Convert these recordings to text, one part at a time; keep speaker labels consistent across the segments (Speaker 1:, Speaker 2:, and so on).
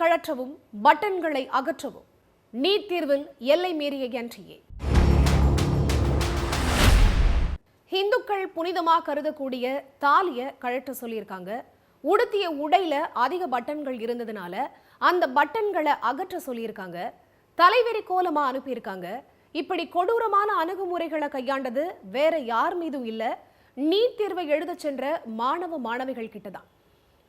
Speaker 1: கழற்றவும் பட்டன்களை அகற்றவும் நீட் தேர்வில் எல்லை மீறிய என்டிஏ. இந்துக்கள் புனிதமா கருதக்கூடிய தாலிய கழற்ற சொல்லியிருக்காங்க. உடுத்திய உடையில அதிக பட்டன்கள் இருந்ததுனால அந்த பட்டன்களை அகற்ற சொல்லியிருக்காங்க. தலைவெறி கோலமா அனுப்பியிருக்காங்க. இப்படி கொடூரமான அணுகுமுறைகளை கையாண்டது வேற யார் மீதும் இல்ல, நீட் தேர்வை எழுத சென்ற மாணவ மாணவிகள் கிட்டதான்.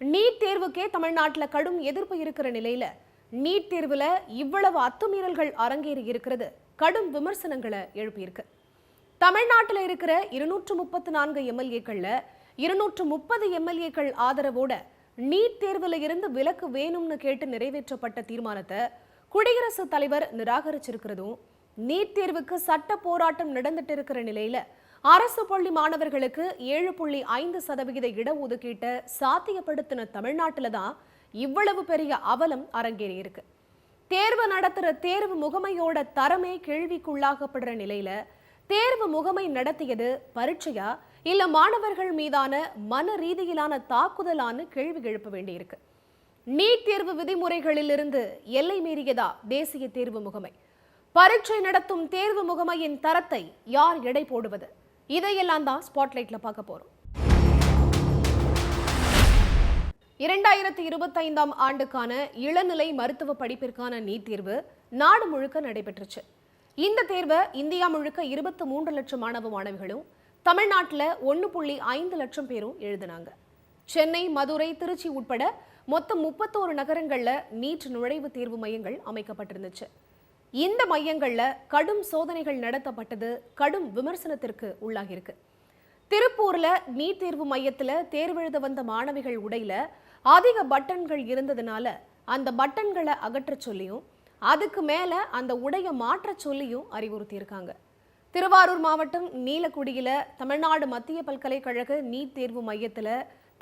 Speaker 1: நீட் தேர்வுக்கே தமிழ்நாட்டில் கடும் எதிர்ப்பு இருக்கிற நிலையில நீட் தேர்வுல இவ்வளவு அத்துமீறல்கள் அரங்கேறி இருக்கிறது கடும் விமர்சனங்களை எழுப்பியிருக்கு. தமிழ்நாட்டில் இருக்கிற 234 எம்எல்ஏக்கள்ல 230 எம்எல்ஏக்கள் ஆதரவோட நீட் தேர்வுல இருந்து விலக்கு வேணும்னு கேட்டு நிறைவேற்றப்பட்ட தீர்மானத்தை குடியரசுத் தலைவர் நிராகரிச்சிருக்கிறதும், நீட் தேர்வுக்கு சட்ட போராட்டம் நடந்துட்டு இருக்கிற நிலையில அரசு பள்ளி மாணவர்களுக்கு 7.5% இடஒதுக்கீட்டை சாத்தியப்படுத்தின தமிழ்நாட்டில தான் இவ்வளவு பெரிய அவலம் அரங்கேறி இருக்கு. தேர்வு நடத்துற தேர்வு முகமையோட தரமே கேள்விக்குள்ளாகப்படுற நிலையில தேர்வு முகமை நடத்தியது பரீட்சையா இல்ல மாணவர்கள் மீதான மன ரீதியிலான தாக்குதலான கேள்வி எழுப்ப வேண்டியிருக்கு. நீட் தேர்வு விதிமுறைகளில் இருந்து எல்லை மீறியதா தேசிய தேர்வு முகமை? பரீட்சை நடத்தும் தேர்வு முகமையின் தரத்தை யார் எடை போடுவது? இதையெல்லாம் தான் ஸ்பாட்லைட்ல பார்க்க போறோம். 2025ஆம் ஆண்டுக்கான இளநிலை மருத்துவ படிப்பிற்கான நீட் தேர்வு நாடு முழுக்க நடைபெற்றுச்சு. இந்த தேர்வை இந்தியா முழுக்க 23 லட்சம் மாணவ மாணவிகளும் தமிழ்நாட்டில் 1.5 லட்சம் பேரும் எழுதினாங்க. சென்னை, மதுரை, திருச்சி உட்பட மொத்தம் 31 நகரங்கள்ல நீட் நுழைவுத் தேர்வு மையங்கள் அமைக்கப்பட்டிருந்துச்சு. இந்த மையங்கள்ல கடும் சோதனைகள் நடத்தப்பட்டது கடும் விமர்சனத்திற்கு உள்ளாகியிருக்கு. திருப்பூர்ல நீட் தேர்வு மையத்துல தேர்வெழுத வந்த மாணவிகள் உடையில அதிக பட்டன்கள் இருந்ததுனால அந்த பட்டன்களை அகற்ற சொல்லியும் அதுக்கு மேல அந்த உடைய மாற்ற சொல்லியும் அறிவுறுத்தியிருக்காங்க. திருவாரூர் மாவட்டம் நீலக்குடியில தமிழ்நாடு மத்திய பல்கலைக்கழக நீட் தேர்வு மையத்துல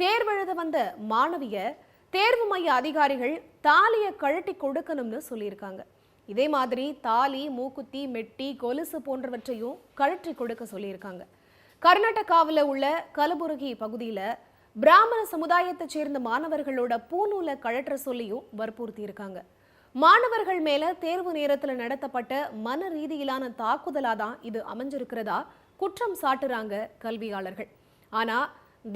Speaker 1: தேர்வெழுத வந்த மாணவிய தேர்வு மைய அதிகாரிகள் தாலியை கழட்டி கொடுக்கணும்னு சொல்லியிருக்காங்க. இதே மாதிரி தாலி, மூக்குத்தி, மெட்டி, கொலுசு போன்றவற்றையும் கழற்றி கொடுக்க சொல்லியிருக்காங்க. கர்நாடகாவில் உள்ள கலபுரகி பகுதியில பிராமண சமுதாயத்தை சேர்ந்த மாணவர்களோட பூநூலை கழற்ற சொல்லியும் வற்புறுத்தி இருக்காங்க. மாணவர்கள் மேல தேர்வு நேரத்தில் நடத்தப்பட்ட மன ரீதியிலான தாக்குதலாதான் இது அமைஞ்சிருக்கிறதா குற்றம் சாட்டுறாங்க கல்வியாளர்கள். ஆனா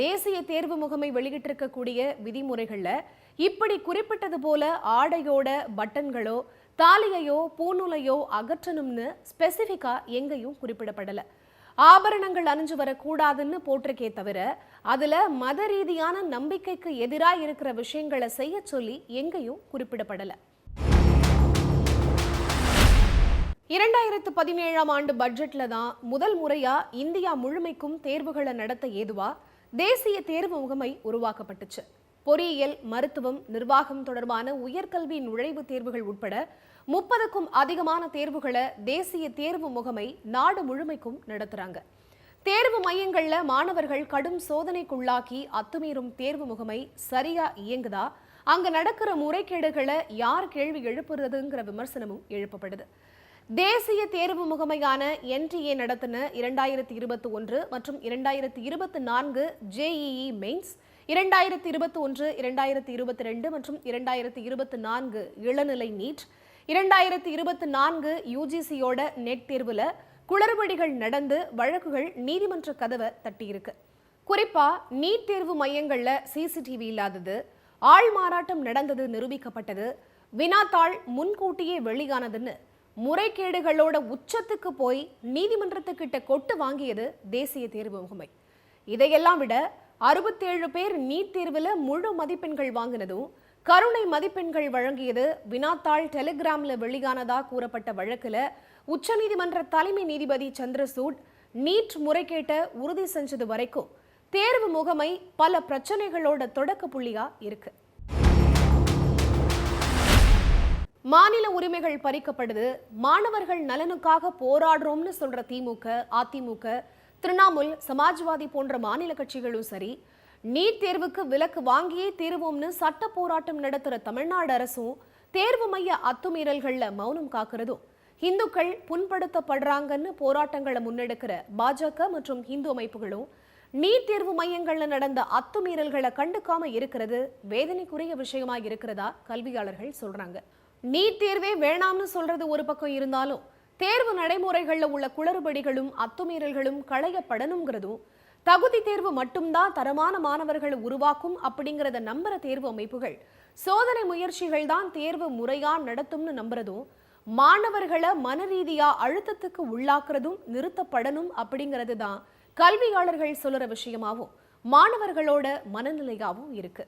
Speaker 1: தேசிய தேர்வு முகமை வெளியிட்டிருக்கக்கூடிய விதிமுறைகள்ல இப்படி குறிப்பிட்டது போல ஆடையோட பட்டன்களோ தாலியையோ பூநூலையோ அகற்றணும்னு ஸ்பெசிபிக்கா எங்கேயும் குறிப்பிடப்படல. ஆபரணங்கள் அணிஞ்சு வரக்கூடாதுன்னு போட்டிருக்கே தவிர அதுல மத ரீதியான நம்பிக்கைக்கு எதிராக இருக்கிற விஷயங்களை செய்ய சொல்லி எங்கேயும் குறிப்பிடப்படல. 2017ஆம் ஆண்டு பட்ஜெட்ல தான் முதல் முறையா இந்தியா முழுமைக்கும் தேர்வுகளை நடத்த ஏதுவா தேசிய தேர்வு முகமை உருவாக்கப்பட்டுச்சு. பொறியியல், மருத்துவம், நிர்வாகம் தொடர்பான உயர்கல்வி நுழைவுத் தேர்வுகள் உட்பட 30க்கும் அதிகமான தேர்வுகளை தேசிய தேர்வு முகமை நாடு முழுமைக்கும் நடத்துறாங்க. தேர்வு மையங்கள்ல மாணவர்கள் கடும் சோதனைக்குள்ளாக்கி அத்துமீறும் தேர்வு முகமை சரியா இயங்குதா? அங்க நடக்கிற முறைகேடுகளை யார் கேள்வி எழுப்புறதுங்கிற விமர்சனமும் எழுப்பப்படுது. தேசிய தேர்வு முகமையான என்டிஏ நடத்தின 2021 மற்றும் 2024 ஜேஇஇ மெயின்ஸ், 2021, 2022 மற்றும் 2024 இளநிலை நீட், 2024 யூஜிசியோட நெட் தேர்வுல குளறுபடிகள் நடந்து வழக்குகள் நீதிமன்ற கதவை தட்டியிருக்கு. குறிப்பா நீட் தேர்வு மையங்கள்ல சிசிடிவி இல்லாதது, ஆள் மாறாட்டம் நடந்தது நிரூபிக்கப்பட்டது, வினாத்தாள் முன்கூட்டியே வெளியானதுன்னு முறைகேடுகளோட உச்சத்துக்கு போய் நீதிமன்றத்துக்கிட்ட கொட்டு வாங்கியது தேசிய தேர்வு முகமை. இதையெல்லாம் விட 67 பேர் நீட் தேர்வுல முழு மதிப்பெண்கள் வாங்கினதும், கருணை மதிப்பெண்கள் வழங்கியது, வினாத்தாள் டெலிகிராம்ல வெளியானதா கூறப்பட்ட வழக்குல உச்சநீதிமன்ற தலைமை நீதிபதி சந்திரசூட் நீட் முறைகேட்டை உறுதி செஞ்சது வரைக்கும் தேர்வு முகமை பல பிரச்சனைகளோட தொடக்க புள்ளியா இருக்கு. மாநில உரிமைகள் பறிக்கப்படுது, மாணவர்கள் நலனுக்காக போராடுறோம்னு சொல்ற திமுக, அதிமுக, திரிணாமுல், சமாஜ்வாதி போன்ற மாநில கட்சிகளும் சரி, நீட் தேர்வுக்கு விலக்கு வாங்கியே தீர்வோம்னு சட்ட போராட்டம் நடத்துற தமிழ்நாடு அரசும் தேர்வு மைய அத்துமீறல்கள்ல மௌனம் காக்கிறதும், இந்துக்கள் புண்படுத்தப்படுறாங்கன்னு போராட்டங்களை முன்னெடுக்கிற பாஜக மற்றும் இந்து அமைப்புகளும் நீட் தேர்வு மையங்கள்ல நடந்த அத்துமீறல்களை கண்டுக்காம இருக்கிறது வேதனைக்குரிய விஷயமா இருக்கிறதா கல்வியாளர்கள் சொல்றாங்க. நீட் தேர்வே வேணாம்னு சொல்றது ஒரு பக்கம் இருந்தாலும் தேர்வு நடைமுறைகள்ல உள்ள குளறுபடிகளும் அத்துமீறல்களும் களையப்படணுங்கிறதும், தகுதி தேர்வு மட்டும்தான் தரமான மாணவர்களை உருவாக்கும் அப்படிங்கிறத நம்புற தேர்வு அமைப்புகள் சோதனை முயற்சிகள் தான் தேர்வு முறையா நடத்தும்னு நம்புறதும், மாணவர்களை மனரீதியா அழுத்தத்துக்கு உள்ளாக்குறதும் நிறுத்தப்படணும் அப்படிங்கிறது தான் கல்வியாளர்கள் சொல்லுற விஷயமாவும் மாணவர்களோட மனநிலையாவும் இருக்கு.